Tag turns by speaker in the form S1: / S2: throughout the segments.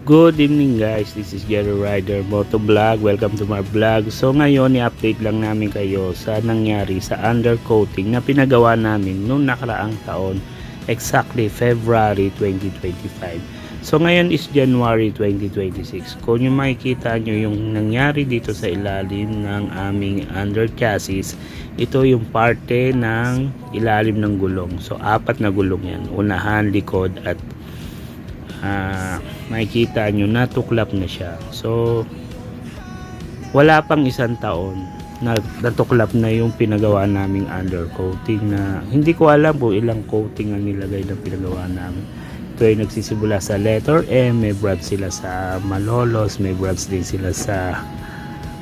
S1: Good evening guys, this is Jerry Rider Moto Vlog. Welcome to my vlog. So ngayon i-update lang namin kayo sa nangyari sa undercoating na pinagawa namin noong nakaraang taon, exactly February 2025. So ngayon is January 2026. Kung yung makikita nyo yung nangyari dito sa ilalim ng aming under chassis, ito yung parte ng ilalim ng gulong. So apat na gulong yan, unahan, likod at makikita nyo natuklap na siya. So wala pang isang taon na natuklap na yung pinagawa naming undercoating, na hindi ko alam po ilang coating ang nilagay na pinagawa namin. Ito ay nagsisimula sa letter M, may branch sila sa Malolos, may branch din sila sa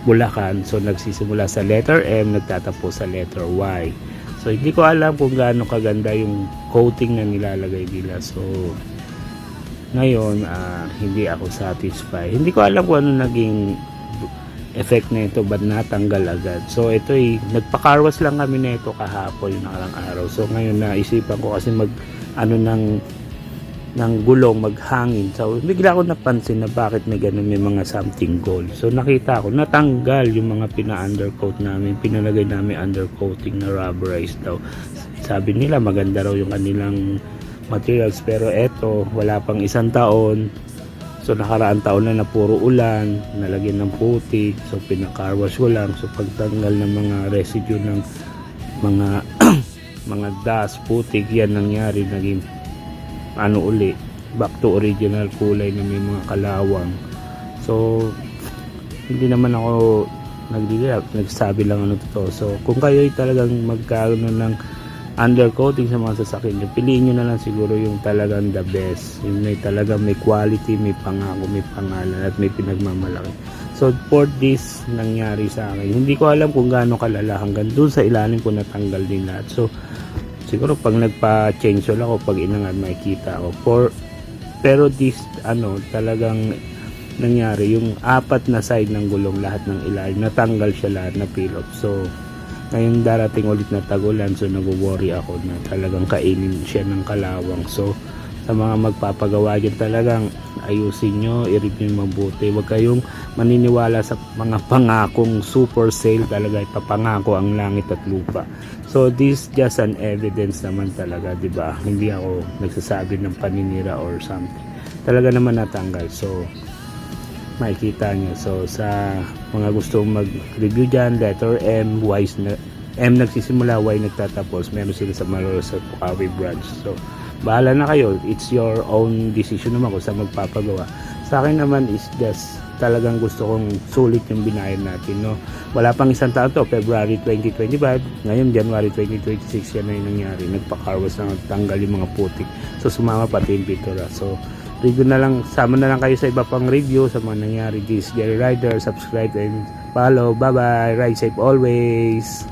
S1: Bulacan. So nagsisimula sa letter M, nagtatapos sa letter Y. So hindi ko alam kung gaano kaganda yung coating na nilalagay nila. So ngayon, hindi ako satisfied. Hindi ko alam kung ano naging effect na ito, ba't natanggal agad. So ito ay nagpa-carwash lang kami na ito kahapon, yung nakarang araw. So ngayon naisipan ko kasi ng gulong maghangin. So bigla ko napansin na bakit may ganun, may mga something gold. So nakita ko natanggal yung mga pina-undercoat namin, pinalagay namin undercoating na rubberized daw. Sabi nila maganda raw yung kanilang materials, pero eto wala pang isang taon. So nakaraan taon na puro ulan, nalagyan ng putik. So pinakarwash ko lang. So pagtanggal ng mga residue ng mga mga dust, putik, yan nangyari, naging uli, back to original kulay na may mga kalawang. So hindi naman ako nagsabi lang ano to. So kung kayo ay talagang magkaroon ng undercoating sa mga sasakyan nyo, piliin nyo na lang siguro yung talagang the best, yung may talagang may quality, may pangako, may pangalan at may pinagmamalaki. So for this nangyari sa akin, hindi ko alam kung gaano kalala, hanggang dun sa ilalim ko natanggal din lahat. So siguro pag nagpa-change oil ako, pag inangat makikita ako. Pero this talagang nangyari, yung apat na side ng gulong, lahat ng ilalim natanggal siya, lahat na peel off. So ngayon darating ulit na tagulan, so nag-worry ako na talagang kainin siya ng kalawang. So sa mga magpapagawa dyan, talagang ayusin nyo, i-review mabuti. Huwag kayong maniniwala sa mga pangakong super sale, talaga ipapangako ang langit at lupa. So this just an evidence naman talaga, di ba? Hindi ako nagsasabi ng paninira or something, talaga naman natanggal. So makikita nyo. So sa mga gustong mag-review dyan, letter M, M nagsisimula, Y nagtatapos, meron sila sa Malolos at Pukawi branch. So bahala na kayo, it's your own decision naman kung saan magpapagawa. Sa akin naman is just talagang gusto kong sulit yung binayad natin, no? Wala pang isang taon to, February 2025, ngayon January 2026, yan na yung nangyari. Nagpa-carwash na, tanggal yung mga putik. So sumama pati yung pintura. So review na lang, sama na lang kayo sa iba pang review sa mga nangyari. This Jerry Rider, subscribe and follow. Bye bye, ride safe always.